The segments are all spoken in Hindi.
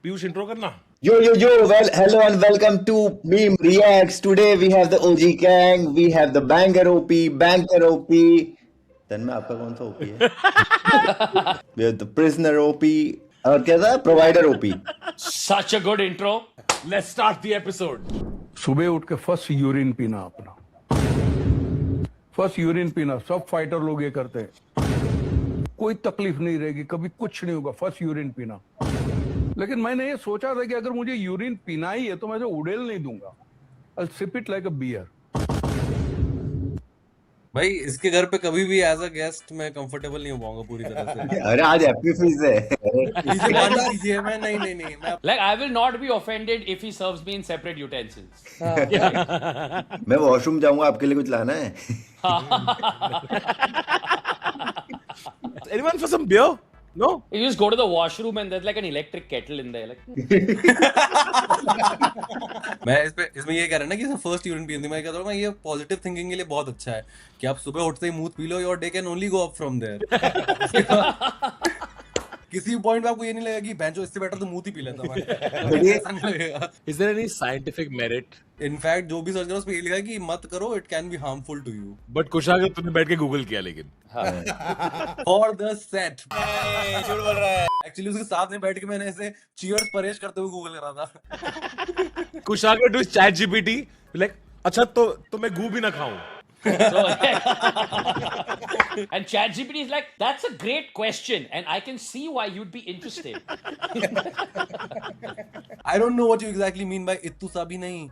पीयूष इंट्रो करना। Yo, well, hello and welcome to Meme Reacts. Today we have the OG Gang, we have the Banker OP. Then में आपका कौन सा OP है? We have the Prisoner OP और क्या था? Provider OP. Such a good intro. Let's start the episode. सुबह उठ के फर्स्ट यूरिन पीना अपना, फर्स्ट यूरिन पीना। सब फाइटर लोग ये करते हैं, कोई तकलीफ नहीं रहेगी, कभी कुछ नहीं होगा, फर्स्ट यूरिन पीना। लेकिन मैंने ये सोचा था कि अगर मुझे यूरिन पीना ही है तो मैं उड़ेल नहीं दूंगा, I'll sip it like a beer. भाई इसके घर पे कभी भी एज अ गेस्ट मैं कंफर्टेबल नहीं हो पाऊंगा पूरी तरह से। अरे आज हैप्पी फीस है। इसे बंद कीजिए। मैं नहीं मैं Like, I will not be offended if he serves me in separate utensils. मैं वॉशरूम जाऊंगा, आपके लिए कुछ लाना है? Anyone for some beer? No? You just go to the washroom and there's like an electric kettle in there. Like, मैं इसमें ये कह रहा ना कि फर्स्ट यूरिन पीने मैं कहता हूँ मैं ये पॉजिटिव थिंकिंग के लिए बहुत अच्छा है कि आप सुबह उठते ही मुंह पी लो, your day can only go up from there. किसी पॉइंट पे आपको ये नहीं लगेगा कि बेंचो इससे बेटर तो मुंह ही पी लेता मैं। Is there any scientific merit? In fact जो भी सर्च करो उस पे ये लिखा है कि मत करो, it can be harmful to you. But Kushagra तूने बैठ के गूगल किया लेकिन। फॉर द सेट झूठ बोल रहा है। एक्चुअली उसके साथ में बैठ के मैंने ऐसे चीयर्स परेश करते हुए गूगल करा था। कुशागर to ChatGPT like अच्छा तो मैं गू भी ना खाऊं। so, and ChatGPT is like, that's a great question, and I can see why you'd be interested. I don't know what you exactly mean by इत्तू सा भी नहीं।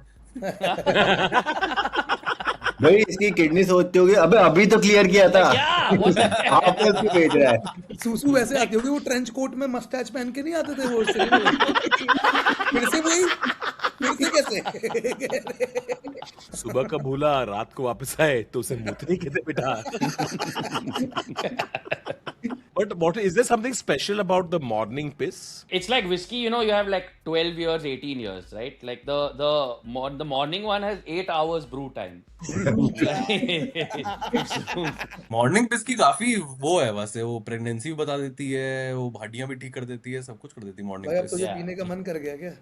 भाई इसकी किडनी सोचते होगे, अबे अभी तो क्लियर किया था। Yeah, what the hell? आप कैसे भेज रहा है? सूसू वैसे आती होगी, वो ट्रेंच कोट में मस्टैच पहन के नहीं आते थे वो फिर से वही, फिर से कैसे? सुबह का भूला रात को वापस आए तो उसे मूतनी कहते बेटा। But what is there something special about the morning piss? It's like whiskey, you know, you have like 12 years, 18 years, right? Like the morning one has 8 hours brew time. Morning पिस की काफी वो है, वैसे वो प्रेगनेंसी भी बता देती है, वो हड्डियां भी ठीक कर देती है, सब कुछ कर देती है मॉर्निंग भाई अब पिस। तुझे पीने का मन कर गया क्या?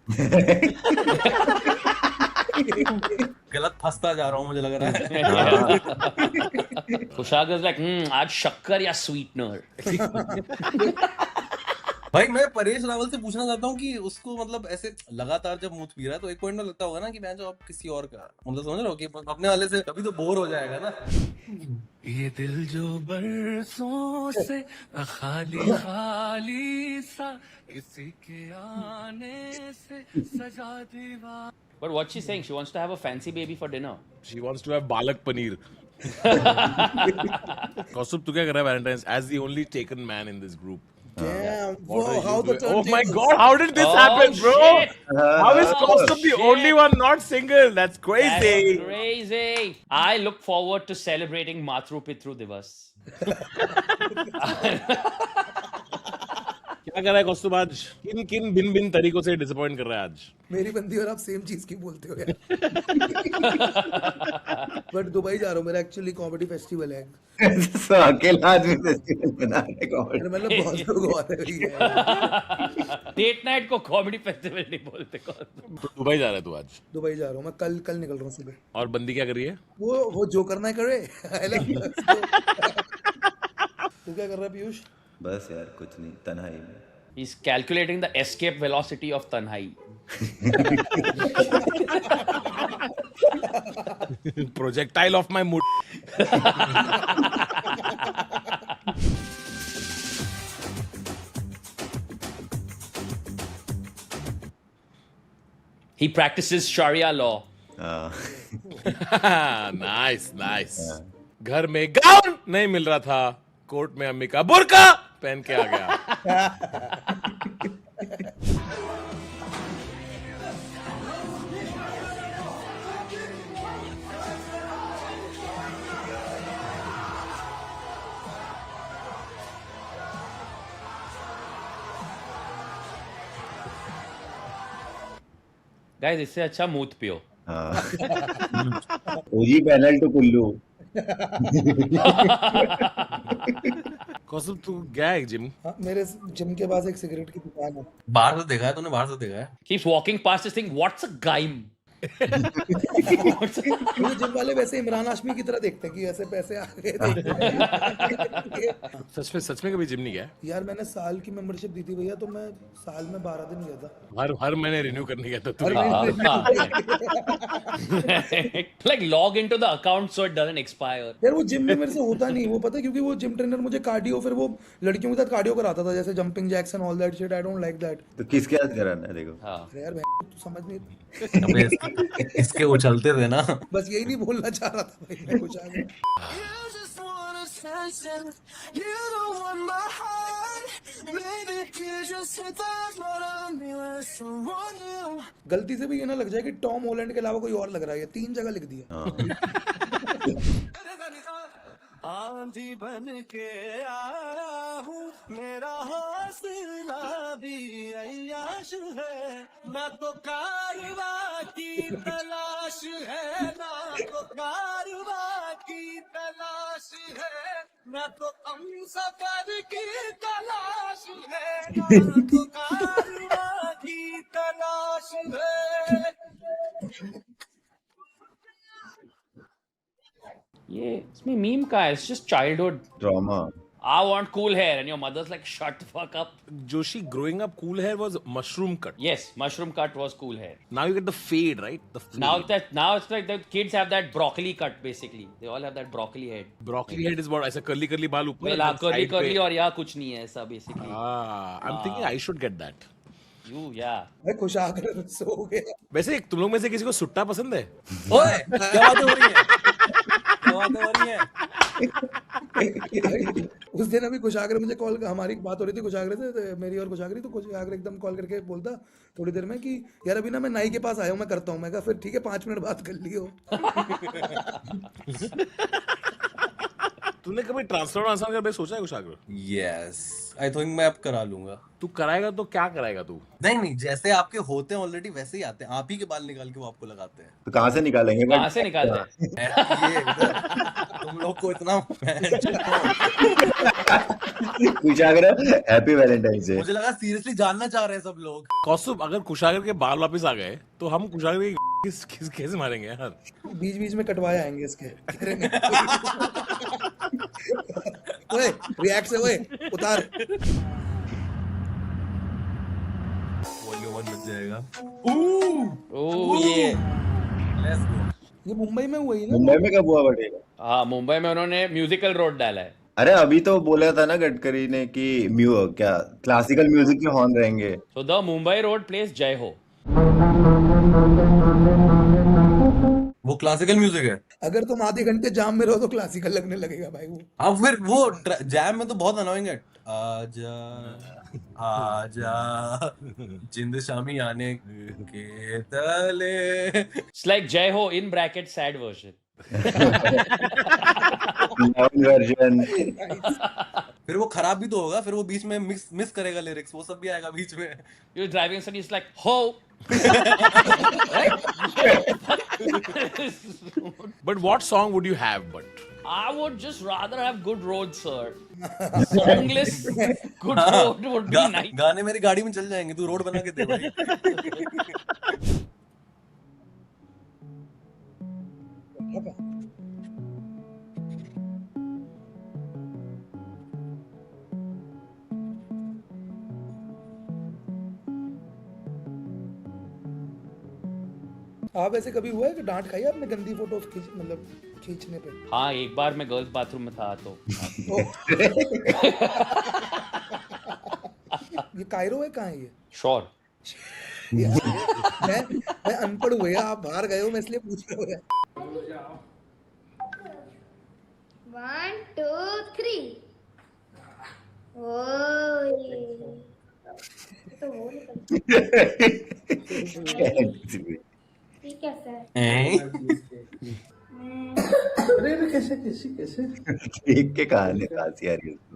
गलत फंसता जा रहा हूँ मुझे लग रहा है। Kushagar's like, आज शक्कर या sweetener? भाई मैं परेश रावल से पूछना चाहता हूँ कि उसको मतलब ऐसे लगातार जब मुंह पी रहा है तो एक पॉइंट में लगता होगा ना कि मैं जो अब किसी और का मतलब समझ रहे हो कि अपने वाले से कभी तो बोर हो जाएगा ना। ये दिल जो बरसों से खाली खाली सा किसी के आने से सजा दीवार। But what she's saying, she wants to have a fancy baby for dinner. She wants to have balak paneer. कौस्तुभ तू क्या कर रहा है Valentine's as the only taken man in this group? Damn, What are whoa, you how the doing? Oh my turntables. God! How did this Oh, happen, bro? shit. How is Kaustubh the shit. only one not single? That's crazy. That's crazy. I look forward to celebrating Matru Pitru Divas. क्या कर रहा है कौस्तुभ आज? किन भिन्न तरीकों से डिसअपॉइंट कर रहा है आज? मेरी बंदी और आप सेम चीज की बोलते हो यार। बट दुबई जा रहा हूँ, मेरा एक्चुअली कॉमेडी फेस्टिवल है। तो अकेला आदमी फेस्टिवल बना रहा है कॉमेडी। अरे मतलब बहुत लोग और हैं भैया। डेट नाइट को कॉमेडी फेस्टिवल नहीं बोलते कौन? तो दुबई जा रहा है तू आज? दुबई जा रहा हूँ मैं, कल निकल रहा हूँ सुबह। और बंदी क्या कर रही है? वो जो करना है करे। तू क्या कर रहा है पीयूष? बस यार कुछ नहीं, तन्हाई में। He's calculating the escape velocity of Tanhai. Projectile of my mood. He practices Sharia law. Nice. घर में गाउन नहीं मिल रहा था, कोर्ट में अम्मी का बुर्का पहन के आ गया। Guys, इससे अच्छा मूत पियो. ओजी पैनल टू कुल्लू। कौसुम तू गया है जिम? हाँ, मेरे जिम के पास एक सिगरेट की दुकान है। बाहर से देखा है तूने? बाहर से देखा है? Keeps walking past this thing. What's a gaim? मुझे जिम वाले वैसे इमरान हाशमी की तरह देखते हैं कि ऐसे पैसे आ गए देखते सच में कभी जिम नहीं गया? यार मैंने साल की मेंबरशिप दी थी भैया, तो मैं साल में 12 दिन गया था। हर महीने रिन्यू करने गया था तू? हर महीने। Like log into the account so it doesn't expire. यार वो जिम में मेरे से होता नहीं, वो पता है, क्योंकि वो जिम ट्रेनर मुझे कार्डियो, फिर वो लड़कियों के साथ कार्डियो कराता था, जैसे jumping jacks and all that shit. I don't like that. तो किसके साथ कराना है देखो? हाँ. अरे यार तू समझ नहीं, अबे इसके वो चलते थे ना। बस यही नहीं बोलना चाह रहा था भाई मैं कुछ आगे। You just want attention. You don't want my heart. Baby, you just hit the spot on me when someone new. गलती से भी ये ना लग जाए कि टॉम हॉलैंड के अलावा कोई और लग रहा है, ये 3 जगह लिख दिया। आंधी बन के आया हूँ, मेरा हौसला भी अय्याश है, ना तो कारवा की तलाश है, ना तो कारवा की तलाश है, ना तो हम सफर की तलाश है, ना तो कारवा की तलाश है। ये इसमें मीम का है. It's just childhood. Drama. I want cool hair, and your mother's like, shut the fuck up. Joshi, growing up, cool hair was mushroom cut. Yes, mushroom cut was cool hair. Now you get the fade, right? The fade. Now it's like the kids have that broccoli cut basically. They all have that broccoli head. broccoli head is what? ऐसा curly बाल ऊपर. Well, curly side पे. और यहाँ कुछ नहीं है ऐसा basically. I'm thinking I should get that. Yeah. मैं खुश आकर सो गया। वैसे तुम लोग में से किसी को सुट्टा पसंद है? ओए क्या बात हो रही है? क्या बात हो रही है? उस दिन अभी कुशागर मुझे कॉल, हमारी बात हो रही थी कुशागर से, मेरी और कुशागरी, तो कुशागर एकदम कॉल करके बोलता थोड़ी देर में कि यार अभी ना मैं नाई के पास आया हूँ, मैं करता हूँ। मैं कहा फिर ठीक है 5 मिनट बात कर लियो। तूने कभी ट्रांसफर कर सोचा है कुशागर? यस, आई थिंक मैं अब करा लूंगा। तू कराएगा तो क्या कराएगा तू? नहीं, जैसे आपके होते हैं ऑलरेडी वैसे ही आते हैं। आप ही के बाल निकाल के वो आपको लगाते हैं। तो कहाँ से निकालेंगे? कहाँ से निकालते हैं? ये तुम लोग को इतना कुशागर हैप्पी वैलेंटाइन डे। मुझे लगा सीरियसली जानना चाह रहे हैं सब लोग। कौसुम, अगर कुशागर के बाल वापस आ गए तो हम कुशागर की कैसे मारेंगे यार? बीच बीच में कटवाए आएंगे इसके। ओए रिएक्ट से, ओए उतार। वॉल्यूम 1 बज जाएगा। Oh yeah. Let's go. ये मुंबई में हुआ ही ना? मुंबई में कब हुआ बर्थडे? हाँ, मुंबई में उन्होंने म्यूजिकल रोड डाला है. अरे अभी तो बोला था ना गडकरी ने कि क्या क्लासिकल म्यूजिक के हॉर्न रहेंगे। So the Mumbai road plays Jai Ho. वो क्लासिकल म्यूजिक है। अगर तुम आधे घंटे जाम में रहो तो क्लासिकल लगने लगेगा भाई वो। अब फिर वो जैम में तो बहुत अनोइंग है। आजा आजा जिंद शामी आने के तले। It's like Jai Ho in bracket sad version. Version. फिर वो खराब भी तो होगा, फिर वो बीच में मिस करेगा लिरिक्स, वो सब भी आएगा बीच में। You're driving and he's like ho. But what song would you have? But I would just rather have good roads, sir. Songless good road would be nice. गाने मेरी गाड़ी में चल जाएंगे, तू रोड बना के दे भाई। आप ऐसे कभी हुआ है कि डांट खाई आपने गंदी फोटोज मतलब खींचने पे? हाँ, एक बार मैं गर्ल्स बाथरूम में था तो ये कायरो है, कहाँ है ये? श्योर. मैं अनपढ़ हुए, आप बाहर गए हो, मैं इसलिए पूछ रहा हूँ। 1 2 3 ओह तो वो ये कैसा है? अरे कैसे कैसे कैसे देख के कहानी खांसी आ रही है उसको।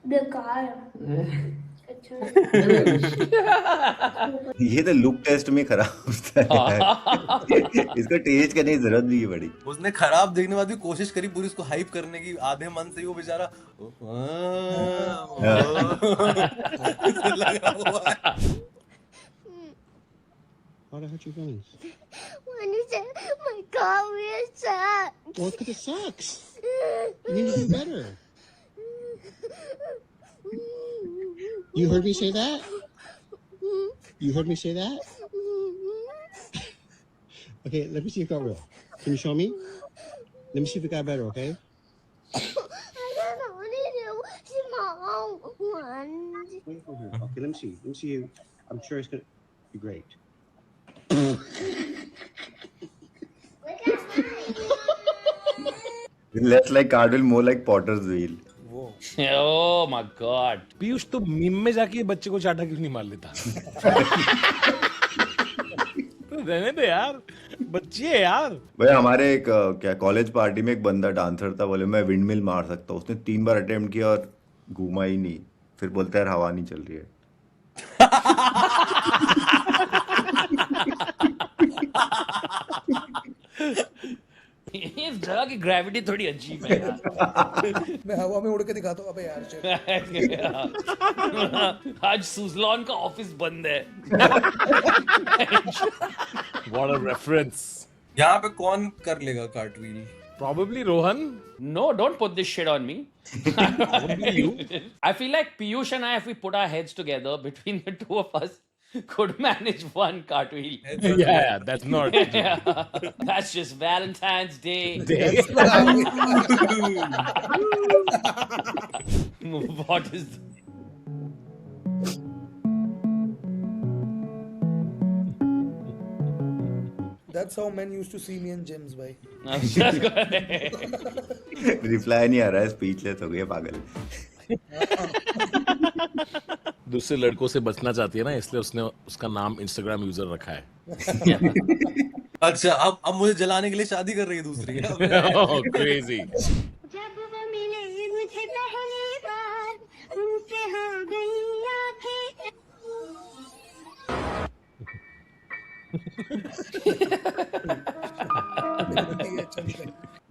बेकार। अच्छा ये तो लुक टेस्ट में खराब होता है। इसको टेस्ट करने की जरूरत भी है बड़ी। उसने खराब देखने बाद भी कोशिश करी पूरी उसको हाइप करने की, आधे मन से ही वो बेचारा लगा हुआ है। Why the hurt your feelings? When you said my car was sad. Well, because it sucks. You need to do better. You heard me say that? You heard me say that? Okay, let me see if it got real. Can you show me? Let me see if it got better, okay? I don't know what to do. Small ones. Wait for her. Okay, let me see. Let me see. I'm sure it's gonna be great. Less like cartwheel, more like Potter's wheel. Oh my god. Piyush तो मीम में जाके ये बच्चे को चाटा क्यों नहीं मार लेता? तो रहने दे यार, बच्ची है यार। भाई हमारे एक क्या कॉलेज पार्टी में एक बंदा डांसर था, बोले मैं विंडमिल मार सकता हूँ। उसने 3 बार अटेम्प्ट किया और घूमा ही नहीं। फिर बोलता है यार हवा नहीं चल रही है। इस जगह की ग्रेविटी थोड़ी अजीब है यार। मैं हवा में उड़ के दिखाता हूँ। अबे यार shit. आज सुजलॉन का ऑफिस बंद है। What a reference. यहाँ पे कौन कर लेगा cartwheel? Probably Rohan. No, don't put this shit on me. I feel like Piyush and I, if we put our heads together between the two of us, could manage one cartwheel. Yeah, that's not. Yeah. That's just Valentine's Day. What is That's how men used to see me in gyms, भाई. रिप्लाई नहीं आ रहा है, स्पीचलेस हो गया पागल। दूसरे लड़कों से बचना चाहती है ना, इसलिए उसने उसका नाम इंस्टाग्राम यूजर रखा है। अच्छा, अब मुझे जलाने के लिए शादी कर रही है दूसरी। Oh, crazy. जब वो मिले मुझे पहली बार, उनसे हो गई आंखें।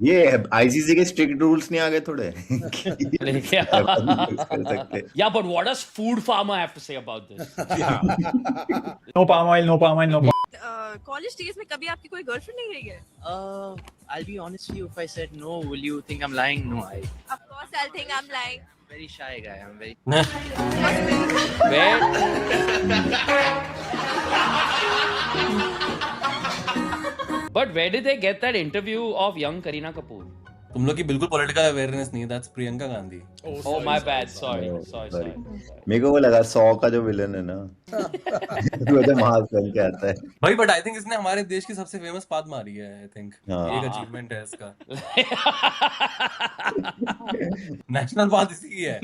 ये आईसीसी के स्ट्रिक्ट रूल्स नहीं आ गए थोड़े? कर सकते। Yeah, but what does Food Farmer have to say about this? No palm oil, no palm oil, no palm college days में कभी आपकी कोई गर्लफ्रेंड नहीं रही है? I'll be honest with you, if I said no, will you think I'm lying? No, I Of course I'll think I'm lying. very shy guy. I'm very Where? But where did they get that interview of young Kareena Kapoor? तुम लोग की बिल्कुल पॉलिटिकल अवेयरनेस नहीं है। That's Priyanka Gandhi. Oh, my bad. Sorry. मेरे को वो लगा 100 का जो विलन है ना, वो जो मास्क पहन के आता है। भाई बट आई थिंक इसने हमारे देश की सबसे फेमस बात मारी है। आई थिंक हाँ। एक अचीवमेंट है इसका। नेशनल बात इसी की है।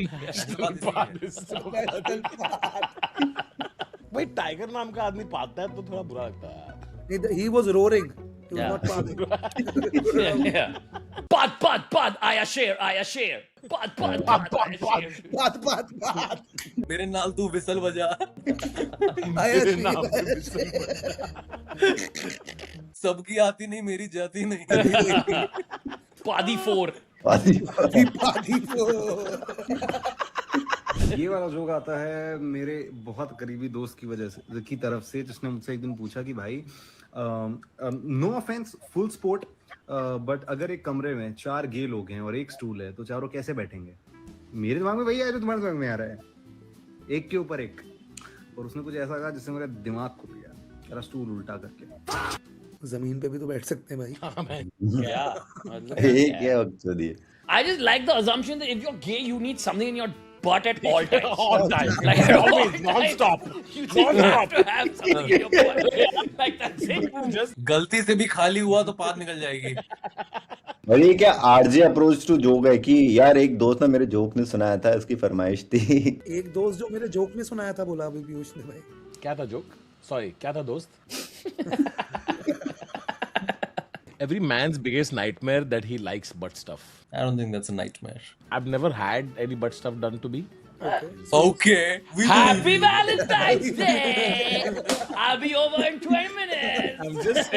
भाई टाइगर नाम का आदमी पालता है तो थोड़ा बुरा लगता है। He was roaring. He was Yeah. not palming. Yeah. Pad, I share. Pad, share. बात. मेरे नाल तू विसल बजा। आया सबकी आती नहीं, मेरी जाती नहीं। Padi 4. ये वाला जोक आता है मेरे बहुत करीबी दोस्त की वजह से, की तरफ से, जिसने मुझसे एक दिन पूछा कि भाई no offence, full sport, but अगर एक कमरे में 4 गे लोग हैं और एक स्टूल है तो चारों कैसे बैठेंगे? मेरे दिमाग में वही आया जो तुम्हारे दिमाग में आ रहा है, एक के ऊपर एक। और उसने कुछ ऐसा कहा जिससे मेरा दिमाग खुल गया, मेरा स्टूल उल्टा करके। जमीन पे भी तो बैठ सकते हैं भाई। Yeah. एक क्या मकसद है? I just like the assumption that if you're gay, you need something in your butt at all times. All time. Like Always, non-stop. You just have to have something in your butt. Like that's it. Just गलती से भी खाली हुआ तो पात निकल जाएगी। और ये क्या आरजे अप्रोच टू जोक है कि यार एक दोस्त ने मेरे जोक ने सुनाया था, इसकी फरमाइश थी। एक दोस्त जो मेरे जोक में सुनाया था, बोला अभी पीयूष ने भाई। क्या था जोक? Sorry, क्या था दोस्त? Every man's biggest nightmare that he likes butt stuff. I don't think that's a nightmare. I've never had any butt stuff done to me. Okay. Happy Valentine's Day! I'll be over in 20 minutes. I'm just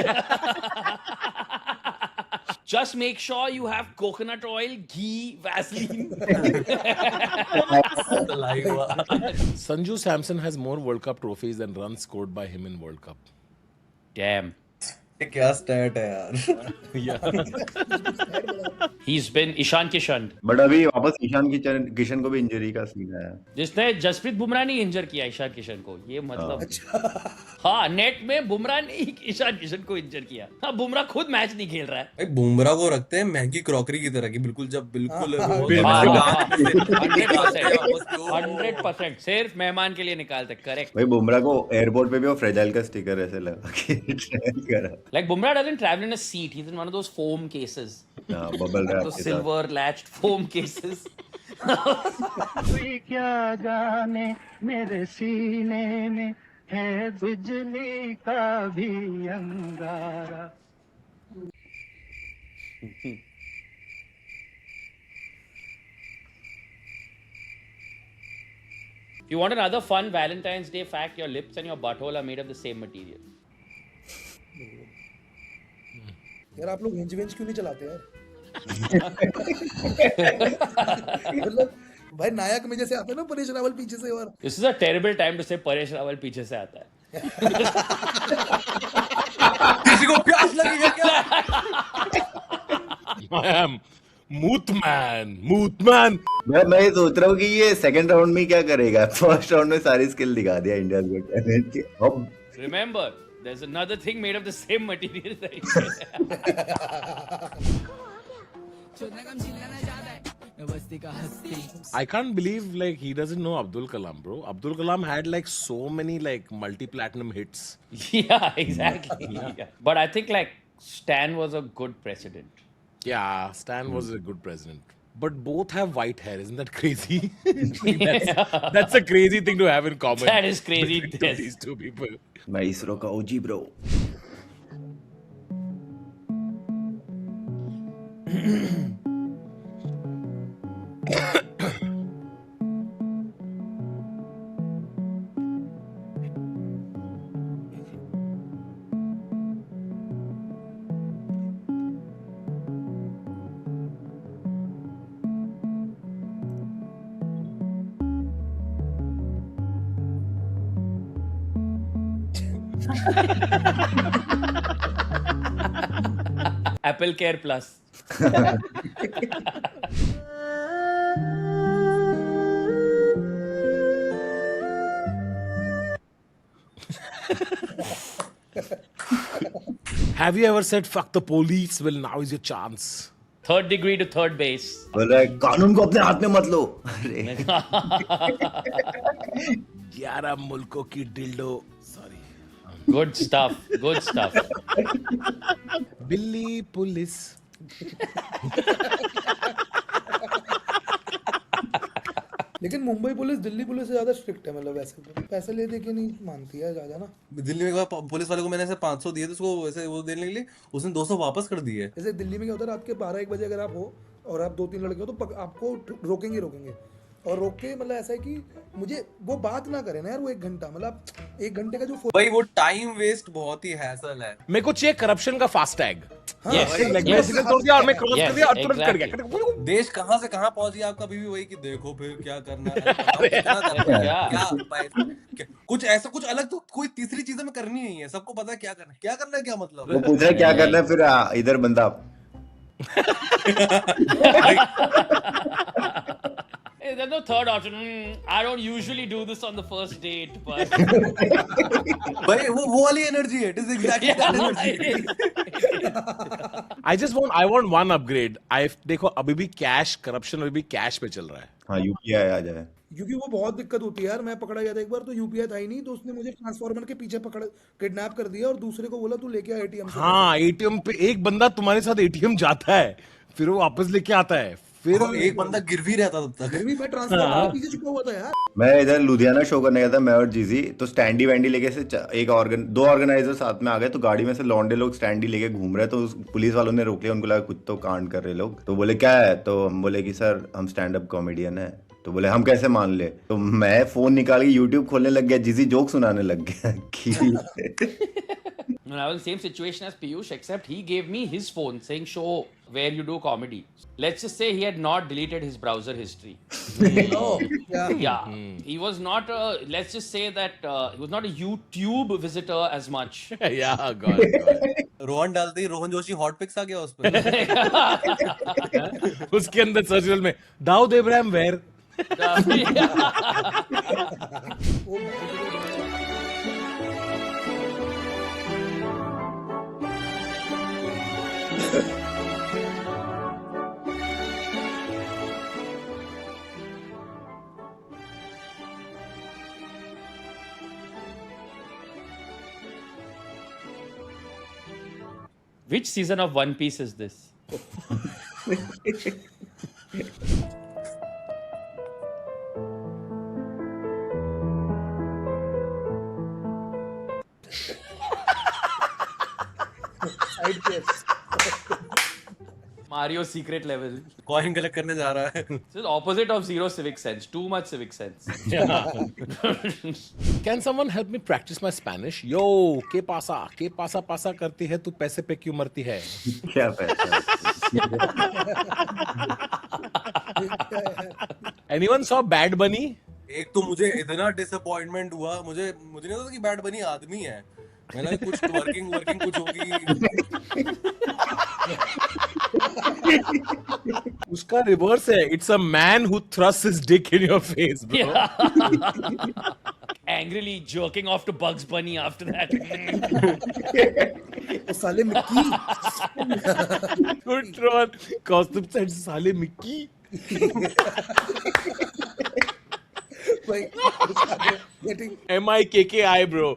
Just make sure you have coconut oil, ghee, Vaseline. Sanju Samson has more World Cup trophies than runs scored by him in World Cup. Damn. ये क्या stat है यार? He's been Ishan Kishan. But अभी वापस ईशान किशन को भी इंजरी का सीन है। जिसने जसप्रीत बुमराह ने इंजर किया ईशान किशन को, ये मतलब हाँ नेट में बुमराह ने ही ईशान किशन को इंजर किया। हाँ बुमराह खुद मैच नहीं खेल रहा है। भाई बुमराह को रखते हैं महंगी क्रॉकरी की तरह की, बिल्कुल जब बिल्कुल 100% सिर्फ मेहमान के लिए निकालते, करेक्ट। भाई बुमराह को एयरपोर्ट पे भी वो फ्रेजाइल का स्टिकर ऐसे लगा के ट्रेन करा। Like Bumrah doesn't travel in a seat. He's in one of those foam cases. Bubble wrap Those silver latched foam cases. कोई क्या जाने मेरे सीने में है बिजली का भी अंगारा। If you want another fun Valentine's Day fact, your lips and your butthole are made of the same material. यार आप लोग हिंज विंज क्यों नहीं चलाते यार? मतलब भाई नायक में जैसे आते हैं ना परेश रावल पीछे से, और This is a terrible time to say Paresh Rawal पीछे से आता है। किसी को प्यास लगी है क्या? I am Moothman. मैं ये सोच रहा हूँ कि ये सेकंड राउंड में क्या करेगा। फर्स्ट राउंड में सारी स्किल दिखा दिया इंडिया को टैलेंट के। अब Remember, there's another thing made of the same material that I can't believe like he doesn't know Abdul Kalam, bro. Abdul Kalam had like so many like multi-platinum hits. Yeah, exactly. Yeah. But I think like Stan was a good president. Yeah, Stan was a good president. But both have white hair, isn't that crazy? That's a crazy thing to have in common. That is crazy. between Yes. these two people. मैं इसरो का ओजी bro. Apple Care Plus. Have you ever said fuck the police? Well, now is your chance. Third degree to third base. बोल रहा है कानून को अपने हाथ में मत लो। अरे 11 मुल्कों की dildo. Sorry. Good stuff. Good stuff. बिल्ली पुलिस। लेकिन मुंबई पुलिस दिल्ली पुलिस से ज्यादा स्ट्रिक्ट है। मतलब वैसे पैसे ले दे के नहीं मानती है ज्यादा ना। दिल्ली में एक बार पुलिस वाले को मैंने ऐसे 500 दिए थे उसको ऐसे वो देने के लिए, उसने 200 वापस कर दिए। जैसे दिल्ली में क्या होता है, रात के 12-1 बजे अगर आप हो और आप 2-3 लड़के हो तो आपको रोकेंगे और रोक के मतलब ऐसा है कि मुझे वो बात ना करे ना यार, वो 1 घंटा मतलब 1 घंटे का जो भाई वो टाइम वेस्ट बहुत ही हैसल है। मेरे को चाहिए करप्शन का फास्ट टैग। Yes. मैं सिग्नल तोड़ दिया और मैं क्रॉस कर दिया और तुरंत कर exactly. गया। देश कहाँ से कहाँ पहुंच गया आपका, अभी भी वही कि देखो फिर क्या करना है। क्या कुछ ऐसा कुछ अलग तो कोई तीसरी चीजें में करनी नहीं है, सबको पता है क्या करना है, क्या करना है, क्या मतलब। वो पूछ रहा है क्या करना है, फिर इधर बंदा Hey, there's no third option. I don't usually do this on the first date, but भाई वो वाली एनर्जी है, it is exactly that energy. I want one upgrade. देखो अभी भी कैश करप्शन अभी भी कैश पे चल रहा है। हाँ यूपीआई आ जाए, क्योंकि वो बहुत दिक्कत होती है यार। मैं पकड़ा गया था एक बार, तो यूपीआई था ही नहीं, तो उसने मुझे ट्रांसफार्मर के पीछे पकड़ किडनैप कर दिया और दूसरे को बोला तू लेके आ एटीएम से। हाँ एटीएम पे एक बंदा तुम्हारे साथ एटीएम जाता है, फिर वो वापस लेके आता है, फिर एक बंदा गिर भी रहता तब तक। फिर भी मैं ट्रांसफार्मर के पीछे छुपा हुआ था यार। मैं इधर लुधियाना शो करने गया था, मैं और जीजी, तो स्टैंडी वैंडी लेके से दो ऑर्गेनाइजर साथ में आ गए, तो गाड़ी में से लौंडे लोग स्टैंडी लेके घूम रहे, तो पुलिस वालों ने रोक लिया, उनको लगा कुछ तो कांड कर रहे लोग, तो बोले क्या है, तो हम बोले कि सर हम स्टैंड अप कॉमेडियन है, तो बोले हम कैसे मान ले, तो मैं फोन निकाल के यूट्यूब खोलने लग गया, जिसी जोक सुनाने लग गया कि No, I was in the same situation as Piyush, except he gave me his phone saying, show where you do comedy. Let's just say he had not deleted his browser history. Yeah. He was not, let's just say that he was not a YouTube visitor as much. Yeah, God. Rohan डालते ही रोहन जोशी हॉट पिक्स आ गया उस पर। उसके अंदर सर्च रिजल्ट में Dawood Ibrahim where. Which season of One Piece is this? Mario secret level. Coin collect करने जा रहा है। This is opposite of zero civic sense. Too much civic sense. Can someone help me practice my Spanish? Yo, ¿qué pasa pasa करती है तू पैसे पे क्यों मरती है? क्या पैसा। Anyone saw Bad Bunny? एक तो मुझे इतना डिसअपॉइंटमेंट हुआ, मुझे नहीं पता कि बैड बनी आदमी है। मैंने लगा कुछ वर्किंग कुछ होगी। उसका रिवर्स है। It's a man who thrusts his dick in your face, bro. Angrily jerking off to Bugs Bunny after that. वो साले Mickey. Good Ron. Costume said साले मिक्की। भाई getting MIKKI, bro.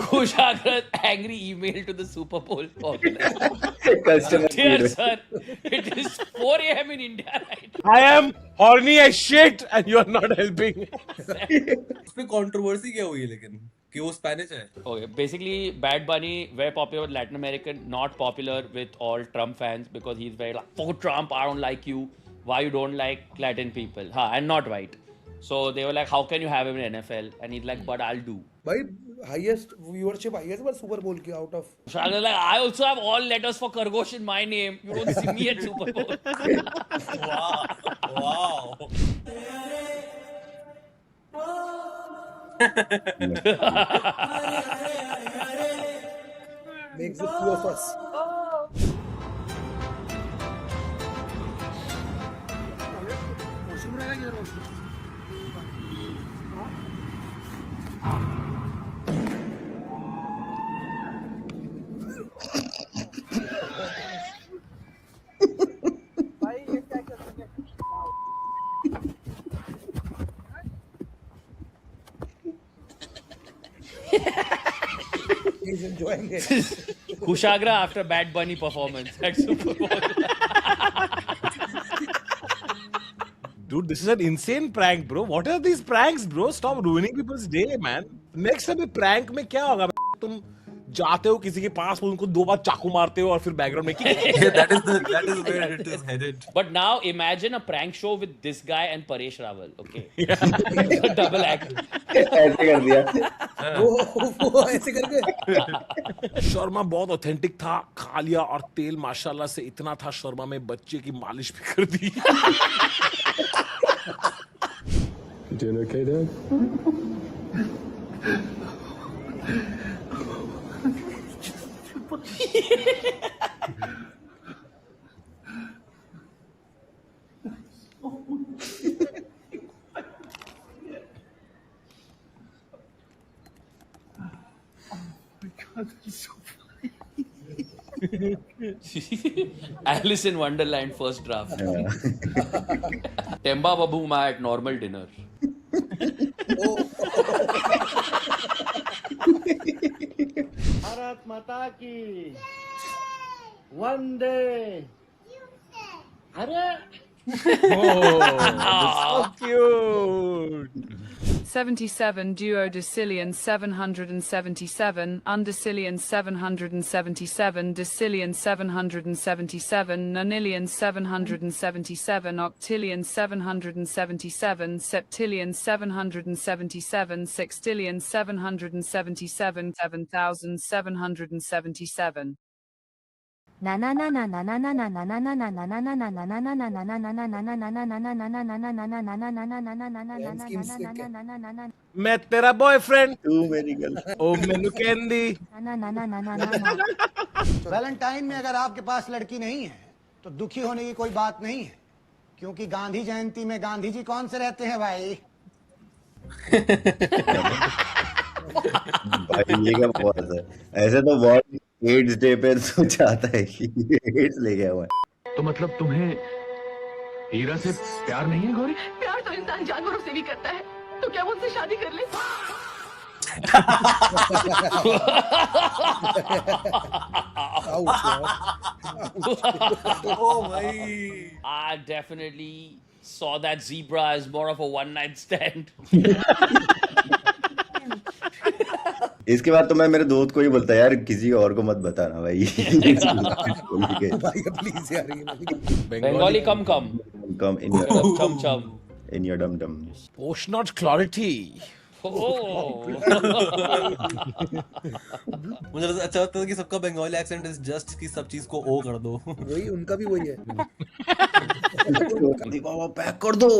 Kushagra's angry email to the Super Bowl organizer. Customer Dear sir, it is 4 a.m. in India right now. I am horny as shit and you are not helping. उस पे कंट्रोवर्सी क्या हुई है लेकिन कि वो स्पेनिश है। Okay, basically, Bad Bunny very popular with Latin American, not popular with all Trump fans because he's very like, for Trump, I don't like you. Why you don't like Latin people? And not white. So they were like, how can you have him in NFL? And he's like, but I'll do. भाई highest viewership highest बार Super Bowl की out of Shah was like, I also have all letters for Khargosh in my name. You don't see me at Super Bowl. Wow. makes the few of us. He's enjoying it. Kushagra after Bad Bunny performance at Super Bowl. Dude, this is an insane prank, bro. What are these pranks, bro? Stop ruining people's day, man. Next time prank में क्या होगा? तुम जाते हो किसी के पास, उनको 2 बार चाकू मारते हो और फिर बैकग्राउंड में that is where it is headed. But now imagine a prank show with this guy and Paresh Rawal. Okay. Double act. ऐसे कर दिया। वो ऐसे करके शर्मा बहुत ऑथेंटिक था, खा लिया और तेल माशाल्लाह से इतना था शर्मा में बच्चे की मालिश भी कर दी। Doing okay, Dad? Alice in Wonderland first draft. Temba Babuma at normal dinner. Bharat माता की वंदे। अरे Oh, so cute. 77 duodecillion 777 undecillion 777 decillion 777 nonillion 777 octillion 777 septillion 777 sextillion 777 7777 मैं तेरा बॉयफ्रेंड, तू मेरी गर्लफ्रेंड। ओ मैनू कहंदी। वैलेंटाइन में अगर आपके पास लड़की नहीं है तो दुखी होने की कोई बात नहीं है, क्योंकि गांधी जयंती में गांधी जी कौन से रहते हैं भाई। भाई ये क्या बात है, ऐसे तो वर्ल्ड एड्स डे पे तो चाहता है कि एड्स ले गया हुआ है। तो मतलब तुम्हें हीरा से प्यार नहीं है गौरी? प्यार तो इंसान जानवरों से भी करता है, तो क्या वो उनसे शादी कर ले? Oh my! I definitely saw that zebra as more of a one-night stand. इसके बाद तो मैं मेरे दोस्त को ही बोलता यार किसी और को मत बताना भाई। भाई प्लीज यार Bengali come in your chum chum. in your dum dum। Post not clarity. मुझे अच्छा लगता है कि सबका बंगाली एक्सेंट इज जस्ट कि सब चीज को ओ कर दो। वही उनका भी वही है। बाबा पैक कर दो।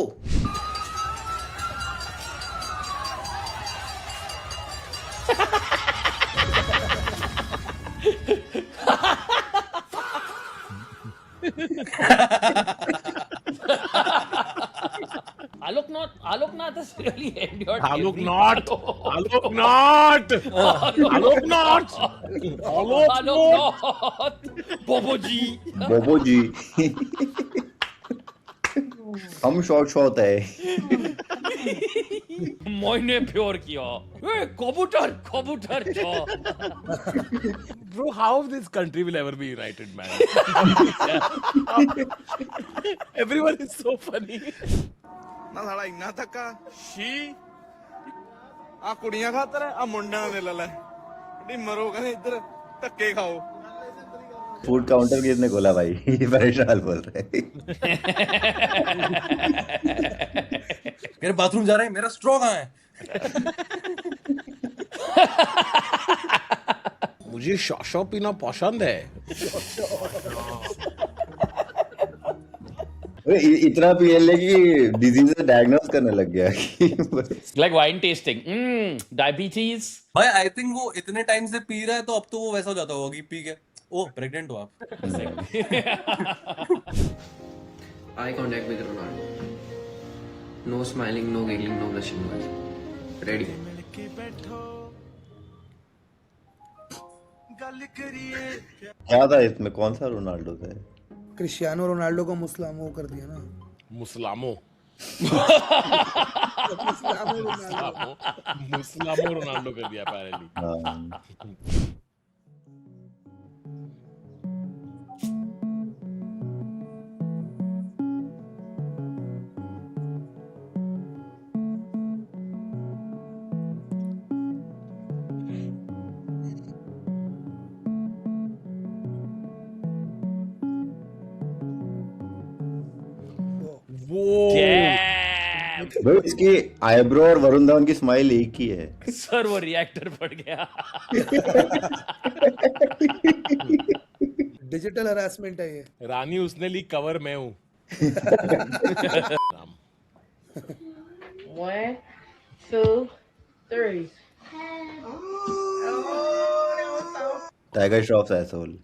Aloknath has really endured. Aloknath. बोबोजी। हम शॉर्ट है। मोइने प्योर किया। कबूतर छो। Bro, how this country will ever be united, man? Everyone is so funny. ਨਾ ਸਾਲਾ ਇੰਨਾ ਧੱਕਾ ਸ਼ੀ ਆ ਕੁੜੀਆਂ ਖਾਤਰ ਆ ਮੁੰਡਿਆਂ ਦੇ ਲੈ ਲੈ ਨੀ ਮਰੋ ਕਹਿੰਦੇ ਇੱਧਰ ਧੱਕੇ ਖਾਓ। फूड काउंटर किसने खोला भाई? परेशान बोल रहे। मेरे बाथरूम जा रहे हैं, मेरा स्ट्रॉ कहाँ है? मुझे शॉशॉ पीना पसंद है। इतना पी ले कि डिजीज डायग्नोस करने लग गया। Like wine tasting. Diabetes. भाई आई थिंक वो इतने टाइम से पी रहा है तो अब तो वो वैसा हो जाता होगा कि पी के ओ प्रेग्नेंट हो आप। Eye contact with Ronaldo. No smiling, no giggling, no blushing. Ready. क्या था इसमें? कौन सा रोनाल्डो था? क्रिस्टियानो रोनाल्डो को मुस्लामो कर दिया ना। मुस्लामो रोनाल्डो कर दिया apparently। भाई इसकी आईब्रो और वरुण धवन की स्माइल एक ही है। सर वो रिएक्टर पड़ गया। डिजिटल हरासमेंट है ये। रानी उसने ली कवर मैं हूँ। 1, 2, 3. Tiger Shroffs asshole.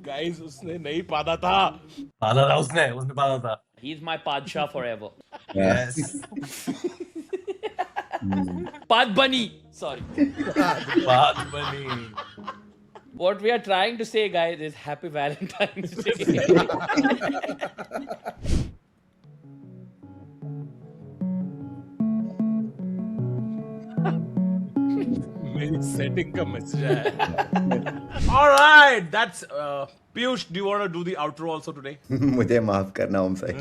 गाइस उसने नहीं पादा था। उसने पादा था। He's my Padshah forever. Yes. Pad Bunny. Sorry. Pad Bunny. What we are trying to say, guys, is Happy Valentine's Day. मेरी सेटिंग का मैसेज है. All right, that's Piyush. Do you want to do the outro also today? मुझे माफ करना ओम साई.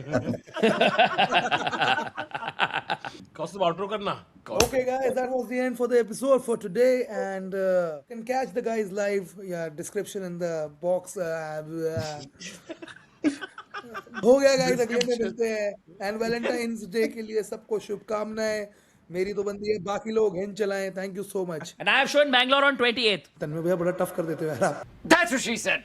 Kaustubh, outro करना. Okay, guys, that was the end for the episode for today, and you can catch the guys live. Yeah, description in the box. हो गया guys, अगले में मिलते हैं. And Valentine's Day के लिए सबको शुभकामनाएं. मेरी तो बंदी है, बाकी लोग हिंद चलाएं. Thank you so much. And I have shown Bangalore on 28th. तन्मय भैया बड़ा टफ कर देते हो यार आप. That's what she said.